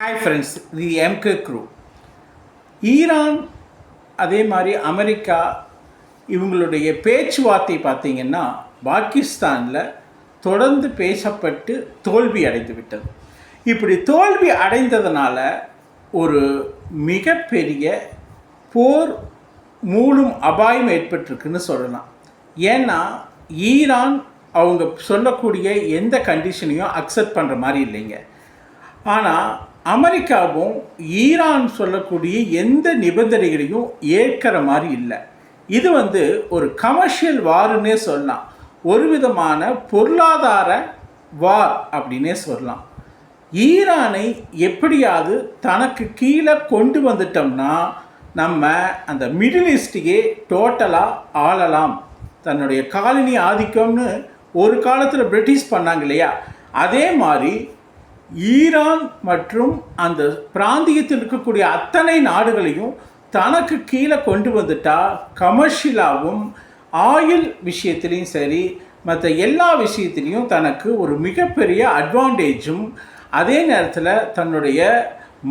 Hi friends, தி MK crew. Iran அதே மாதிரி America இவங்களுடைய பேச்சுவார்த்தை பார்த்திங்கன்னா பாகிஸ்தானில் தொடர்ந்து பேசப்பட்டு தோல்வி அடைந்து விட்டது. இப்படி தோல்வி அடைந்ததுனால ஒரு மிகப்பெரிய போர் மூளும் அபாயம் ஏற்பட்டிருக்குன்னு சொல்லலாம். ஏன்னா ஈரான் அவங்க சொல்லக்கூடிய எந்த கண்டிஷனையும் அக்செப்ட் பண்ணுற மாதிரி இல்லைங்க. ஆனால் அமெரிக்காவும் ஈரான் சொல்லக்கூடிய எந்த நிபந்தனைகளையும் ஏற்கிற மாதிரி இல்லை. இது ஒரு கமர்ஷியல் வார்னே சொல்லலாம், ஒரு விதமான பொருளாதார வார் அப்படின்னே சொல்லலாம். ஈரானை எப்படியாவது தனக்கு கீழே கொண்டு வந்துட்டோம்னா நம்ம அந்த மிடில் ஈஸ்டையே டோட்டலாக ஆளலாம். தன்னுடைய காலனி ஆதிக்கம்னு ஒரு காலத்தில் பிரிட்டிஷ் பண்ணாங்க இல்லையா, அதே மாதிரி ஈரான் மற்றும் அந்த பிராந்தியத்தில் இருக்கக்கூடிய அத்தனை நாடுகளையும் தனக்கு கீழே கொண்டு வந்துட்டா கமர்ஷியலாகவும் ஆயில் விஷயத்துலேயும் சரி மற்ற எல்லா விஷயத்துலேயும் தனக்கு ஒரு மிகப்பெரிய அட்வான்டேஜும் அதே நேரத்தில் தன்னுடைய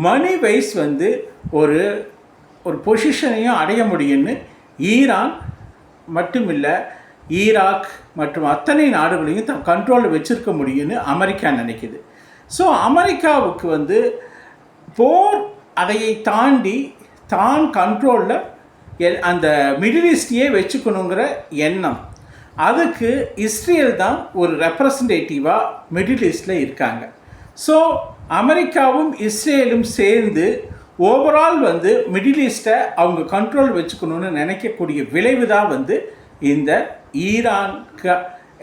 மணி வைஸ் ஒரு ஒரு பொசிஷனையும் அடைய முடியும்னு ஈரான் மட்டுமில்லை ஈராக் மற்றும் அத்தனை நாடுகளையும் தன் கண்ட்ரோலில் வச்சுருக்க முடியும்னு அமெரிக்கா நினைக்குது. ஸோ அமெரிக்காவுக்கு போர் அதையை தாண்டி தான் கண்ட்ரோலில் அந்த மிடில் ஈஸ்டையே வச்சுக்கணுங்கிற எண்ணம். அதுக்கு இஸ்ரேல் தான் ஒரு ரெப்ரசன்டேட்டிவாக மிடில் ஈஸ்டில் இருக்காங்க. ஸோ அமெரிக்காவும் இஸ்ரேலும் சேர்ந்து ஓவரால் மிடில் ஈஸ்ட்டை அவங்க கண்ட்ரோல் வச்சுக்கணுன்னு நினைக்கக்கூடிய விளைவு தான் இந்த ஈரானுக்கு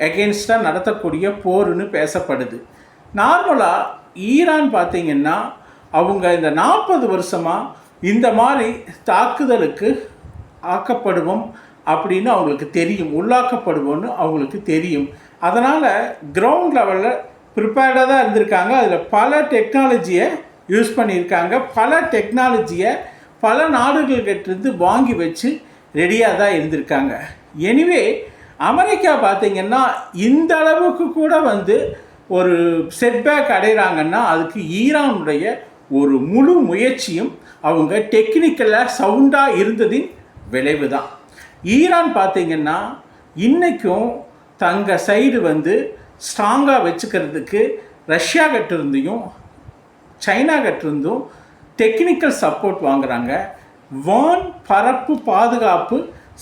எகென்ஸ்டாக நடத்தக்கூடிய போர்னு பேசப்படுது. நார்மலாக ஈரான் பார்த்திங்கன்னா அவங்க இந்த 40 வருஷமாக இந்த மாதிரி தாக்குதலுக்கு ஆக்கப்படுவோம் அப்படின்னு அவங்களுக்கு தெரியும், உள்ளாக்கப்படுவோன்னு அவங்களுக்கு தெரியும். அதனால் கிரவுண்ட் லெவலில் ப்ரிப்பேர்டாக தான் இருந்திருக்காங்க. அதில் பல டெக்னாலஜியை யூஸ் பண்ணியிருக்காங்க. பல டெக்னாலஜியை பல நாடுகள்கிட்டருந்து வாங்கி வச்சு ரெடியாக தான் இருந்திருக்காங்க. எனிவே அமெரிக்கா பார்த்திங்கன்னா இந்த அளவுக்கு கூட ஒரு செட்பேக் அடைகிறாங்கன்னா அதுக்கு ஈரானுடைய ஒரு முழு முயற்சியும் அவங்க டெக்னிக்கலாக சவுண்டாக இருந்ததின் விளைவு தான். ஈரான் பார்த்திங்கன்னா இன்றைக்கும் தங்க சைடு ஸ்ட்ராங்காக வச்சுக்கிறதுக்கு ரஷ்யா கிட்டேருந்தையும் சைனா கிட்டேருந்தும் டெக்னிக்கல் சப்போர்ட் வாங்குகிறாங்க. வான் பரப்பு பாதுகாப்பு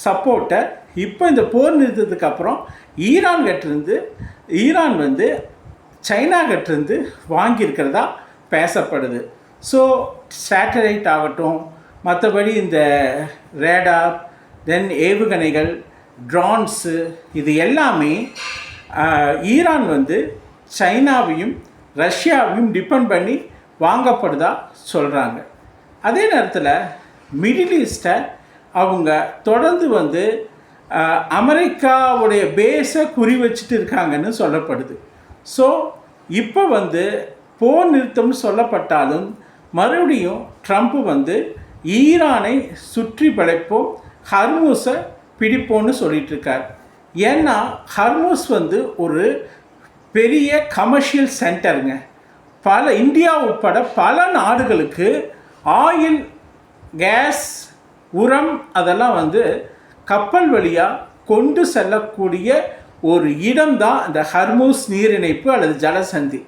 சப்போர்ட்டை இப்போ இந்த போர் நிறுத்தத்துக்கு அப்புறம் ஈரான் சைனா கிட்டேருந்து வாங்கியிருக்கிறதா பேசப்படுது. ஸோ சேட்டலைட் ஆகட்டும், மற்றபடி இந்த ரேடார், தென் ஏவுகணைகள், ட்ரான்ஸு, இது எல்லாமே ஈரான் சைனாவையும் ரஷ்யாவையும் டிபெண்ட் பண்ணி வாங்கப்படுதா சொல்கிறாங்க. அதே நேரத்தில் மிடில் ஈஸ்ட்டை அவங்க தொடர்ந்து அமெரிக்காவுடைய பேஸை குறி வச்சுட்டு இருக்காங்கன்னு சொல்லப்படுது. ஸோ இப்போ போர் நிறுத்தம்னு சொல்லப்பட்டாலும் மறுபடியும் ட்ரம்ப்பு ஈரானை சுற்றி படைப்போம், ஹர்மூஸை பிடிப்போன்னு சொல்லிகிட்ருக்கார். ஏன்னா ஹர்மூஸ் ஒரு பெரிய கமர்ஷியல் சென்டருங்க. இந்தியா உட்பட பல நாடுகளுக்கு ஆயில், கேஸ், உரம் அதெல்லாம் கப்பல் வழியாக கொண்டு செல்லக்கூடிய ஒரு இடம் தான் இந்த ஹர்மூஸ் நீரிணைப்பு அல்லது ஜலசந்தி.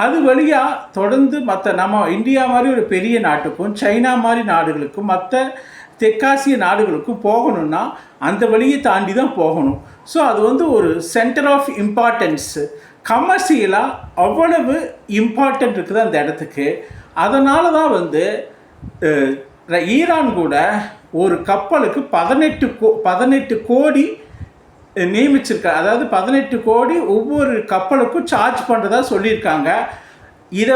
அது வழியாக தொடர்ந்து மற்ற நம்ம இந்தியா மாதிரி ஒரு பெரிய நாட்டுக்கும் சைனா மாதிரி நாடுகளுக்கும் மற்ற தெற்காசிய நாடுகளுக்கும் போகணுன்னா அந்த வழியை தாண்டி தான் போகணும். ஸோ அது ஒரு சென்டர் ஆஃப் இம்பார்ட்டன்ஸு, கமர்ஷியலாக அவ்வளவு இம்பார்ட்டன்ட் இருக்குது அந்த இடத்துக்கு. அதனால தான் ஈரான் கூட ஒரு கப்பலுக்கு 18 கோடி நியமிச்சிருக்காங்க. அதாவது 18 கோடி ஒவ்வொரு கப்பலுக்கும் சார்ஜ் பண்ணுறதா சொல்லியிருக்காங்க. இதை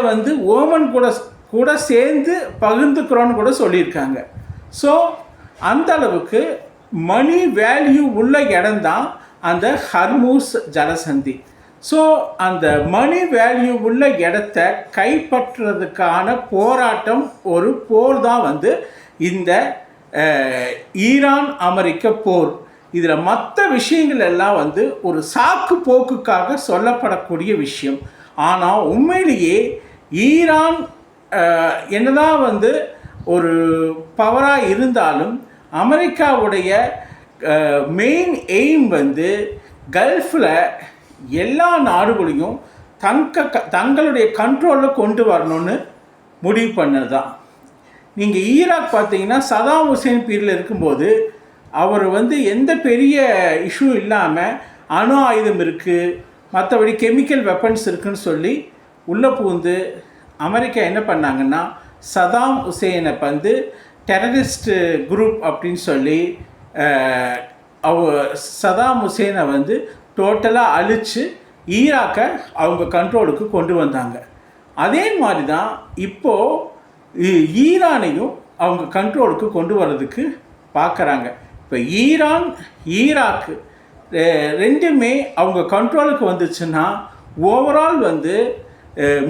ஓமன் கூட சேர்ந்து பகிர்ந்துக்கிறோன்னு கூட சொல்லியிருக்காங்க. ஸோ அந்த அளவுக்கு மணி வேல்யூ உள்ள இடம்தான் அந்த ஹர்மூஸ் ஜலசந்தி. ஸோ அந்த மணி வேல்யூ உள்ள இடத்த கைப்பற்றுறதுக்கான போராட்டம், ஒரு போர் தான் இந்த ஈரான் அமெரிக்க போர். இதில் மற்ற விஷயங்கள் எல்லாம் ஒரு சாக்கு போக்குக்காக சொல்லப்படக்கூடிய விஷயம். ஆனால் உண்மையிலேயே ஈரான் என்னதான் வந்து ஒரு பவராக இருந்தாலும் அமெரிக்காவுடைய மெயின் எய்ம் வந்து கல்ஃபில் எல்லா நாடுகளையும் தங்களுடைய கண்ட்ரோலில் கொண்டு வரணும்னு முடிவு பண்ணது தான். நீங்கள் ஈராக் பார்த்தீங்கன்னா சதாம் ஹுசேன் பீரியடில் இருக்கும்போது அவர் வந்து எந்த பெரிய இஷ்யூ இல்லாமல் அணு ஆயுதம் இருக்குது, மற்றபடி கெமிக்கல் வெப்பன்ஸ் இருக்குதுன்னு சொல்லி உள்ளே புகுந்து அமெரிக்கா என்ன பண்ணாங்கன்னா சதாம் ஹுசேனை வந்து டெரரிஸ்ட் குரூப் அப்படின்னு சொல்லி சதாம் ஹுசேனை வந்து டோட்டலாக அழித்து ஈராக்கை அவங்க கண்ட்ரோலுக்கு கொண்டு வந்தாங்க. அதே மாதிரி தான் இப்போது ஈரானையும் அவங்க கண்ட்ரோலுக்கு கொண்டு வர்றதுக்கு பார்க்குறாங்க. இப்போ ஈராக்கு ரெண்டுமே அவங்க கண்ட்ரோலுக்கு வந்துச்சுன்னா ஓவரால் வந்து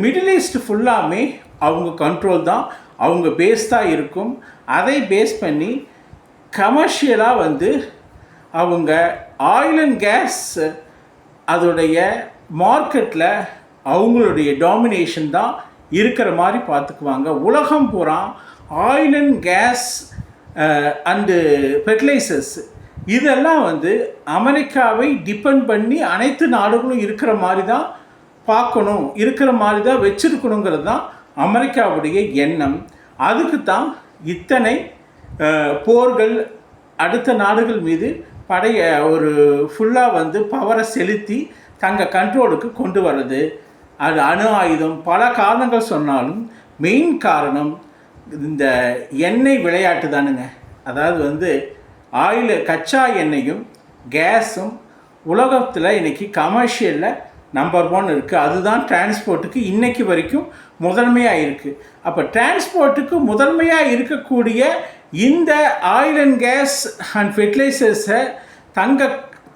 மிடில் ஈஸ்ட் ஃபுல்லாமே அவங்க கண்ட்ரோல் தான், அவங்க பேஸ் தான் இருக்கும். அதை பேஸ் பண்ணி கமர்ஷியலாக வந்து அவங்க ஆயில் அண்ட் கேஸ் அதோடைய மார்க்கெட்டில் அவங்களுடைய டாமினேஷன் தான் இருக்கிற மாதிரி பார்த்துக்குவாங்க. உலகம் பூரா oil and gas and fertilisers இதெல்லாம் வந்து அமெரிக்காவை டிபெண்ட் பண்ணி அனைத்து நாடுகளும் இருக்கிற மாதிரி தான் பார்க்கணும், இருக்கிற மாதிரி தான் வச்சுருக்கணுங்கிறது தான் அமெரிக்காவுடைய எண்ணம். அதுக்கு தான் இத்தனை போர்கள் அடுத்த நாடுகள் மீது ஒரு ஃபுல்லாக வந்து பவரை செலுத்தி தங்கள் கண்ட்ரோலுக்கு கொண்டு வர்றது. அது அணு ஆயுதம் பல காரணங்கள் சொன்னாலும் மெயின் காரணம் இந்த எண்ணெய் விளையாட்டு தானுங்க. அதாவது வந்து கச்சா எண்ணெயும் கேஸும் உலகத்தில் இன்றைக்கி கமர்ஷியலில் நம்பர் 1 இருக்குது. அதுதான் டிரான்ஸ்போர்ட்டுக்கு இன்றைக்கி வரைக்கும் முதன்மையாக இருக்குது. அப்போ டிரான்ஸ்போர்ட்டுக்கு முதன்மையாக இருக்கக்கூடிய இந்த ஆயில் அண்ட் கேஸ் அண்ட் ஃபெர்டிலைசர்ஸை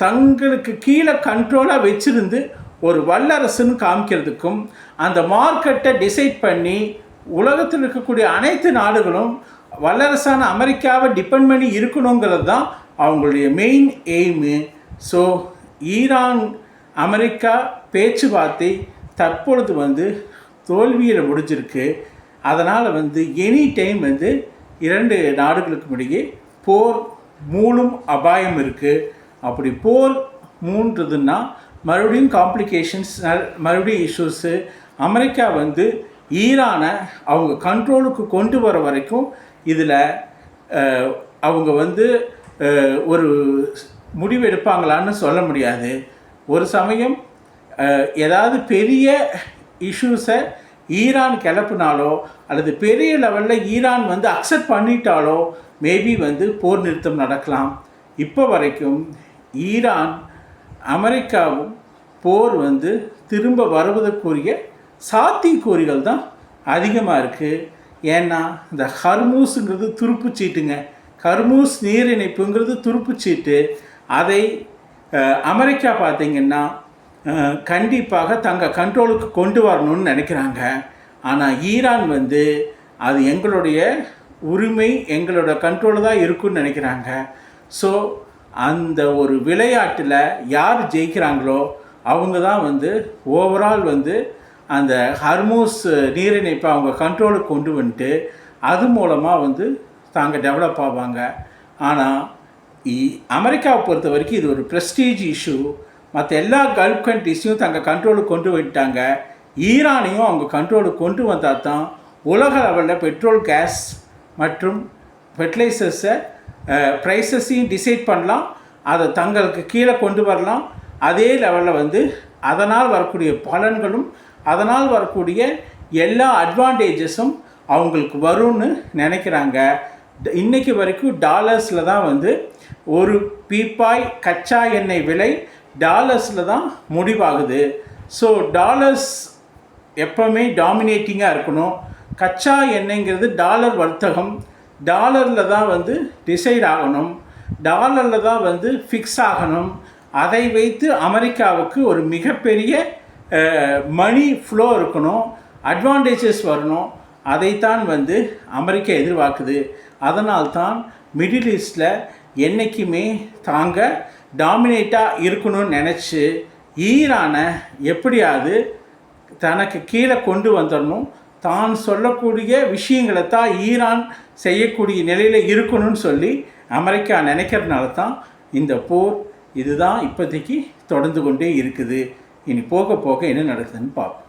தங்களுக்கு கீழே கண்ட்ரோலாக வச்சுருந்து ஒரு வல்லரசுன்னு காமிக்கிறதுக்கும் அந்த மார்க்கெட்டை டிசைட் பண்ணி உலகத்தில் இருக்கக்கூடிய அனைத்து நாடுகளும் வல்லரசான அமெரிக்காவை டிபெண்ட் பண்ணி இருக்கணுங்கிறது தான் அவங்களுடைய main aim. So Iran America பேச்சுவார்த்தை தற்பொழுது வந்து தோல்வியில் முடிஞ்சிருக்கு. அதனால் வந்து எனி டைம் வந்து 2 நாடுகளுக்கு இடையே போர் மூளும் அபாயம் இருக்குது. அப்படி போர் மூன்றதுன்னா மறுபடியும் காம்ப்ளிகேஷன்ஸ், மறுபடியும் இஷ்யூஸு. அமெரிக்கா வந்து ஈரானை அவங்க கண்ட்ரோலுக்கு கொண்டு வர வரைக்கும் இதில் அவங்க வந்து ஒரு முடிவு எடுப்பாங்களான்னு சொல்ல முடியாது. ஒரு சமயம் ஏதாவது பெரிய இஷ்யூஸை ஈரான் கிளப்புனாலோ அல்லது பெரிய லெவலில் ஈரான் வந்து அக்செப்ட் பண்ணிட்டாலோ மேபி வந்து போர் நிறுத்தம் நடக்கலாம். இப்போ வரைக்கும் ஈரான் அமெரிக்காவும் போர் வந்து திரும்ப வருவதற்குரிய சாத்தியக்கூறுகள் தான் அதிகமாக இருக்குது. ஏன்னா இந்த ஹர்மூஸுங்கிறது துருப்புச்சீட்டுங்க. ஹர்மூஸ் நீர் இணைப்புங்கிறது துருப்புச்சீட்டு. அதை அமெரிக்கா பார்த்திங்கன்னா கண்டிப்பாக தங்கள் கண்ட்ரோலுக்கு கொண்டு வரணும்னு நினைக்கிறாங்க. ஆனால் ஈரான் வந்து அது எங்களுடைய உரிமை, எங்களோட கண்ட்ரோலில் தான் இருக்குன்னு நினைக்கிறாங்க. ஸோ அந்த ஒரு விளையாட்டில் யார் ஜெயிக்கிறாங்களோ அவங்க தான் வந்து ஓவரால் வந்து அந்த ஹர்மூஸ் நீரிணைப்பை அவங்க கண்ட்ரோலுக்கு கொண்டு வந்துட்டு அது மூலமாக வந்து தாங்க டெவலப் ஆவாங்க. ஆனால் அமெரிக்காவை பொறுத்த வரைக்கும் இது ஒரு ப்ரெஸ்டீஜ் இஷ்யூ. மற்ற எல்லா கல்ஃப் கண்ட்ரிஸையும் தங்கள் கண்ட்ரோலுக்கு கொண்டு வந்துட்டாங்க. ஈரானையும் அவங்க கண்ட்ரோலுக்கு கொண்டு வந்தால் தான் உலக லெவலில் பெட்ரோல், கேஸ் மற்றும் ஃபெர்டிலைசர்ஸை ப்ரைஸஸையும் டிசைட் பண்ணலாம், அதை தங்களுக்கு கீழே கொண்டு வரலாம். அதே லெவலில் வந்து அதனால் வரக்கூடிய பலன்களும் அதனால் வரக்கூடிய எல்லா அட்வான்டேஜஸும் அவங்களுக்கு வரும்னு நினைக்கிறாங்க. இன்றைக்கி வரைக்கும் டாலர்ஸில் தான் வந்து ஒரு பீப்பாய் கச்சா எண்ணெய் விலை டாலர்ஸில் தான் முடிவாகுது. ஸோ டாலர்ஸ் எப்போவுமே டாமினேட்டிங்காக இருக்கணும். கச்சா எண்ணெய்ங்கிறது டாலர் வர்த்தகம், டாலரில் தான் வந்து டிசைட் ஆகணும், டாலரில் தான் வந்து ஃபிக்ஸ் ஆகணும். அதை வைத்து அமெரிக்காவுக்கு ஒரு மிகப்பெரிய மணி ஃப்ளோ இருக்கணும், அட்வான்டேஜஸ் வரணும். அதைத்தான் வந்து அமெரிக்கா எதிர்பார்க்குது. அதனால்தான் மிடில் ஈஸ்டில் என்றைக்குமே தாங்க டாமினேட்டாக இருக்கணும்னு நினச்சி ஈரானை எப்படியாவது தனக்கு கீழே கொண்டு வந்துடணும், தான் சொல்லக்கூடிய விஷயங்களை தான் ஈரான் செய்யக்கூடிய நிலையில் இருக்கணும்னு சொல்லி அமெரிக்கா நினைக்கிறதுனால தான் இந்த போர் இதுதான் இப்போதைக்கு தொடர்ந்து கொண்டே இருக்குது. இனி போக போக என்ன நடக்குதுன்னு பார்ப்போம்.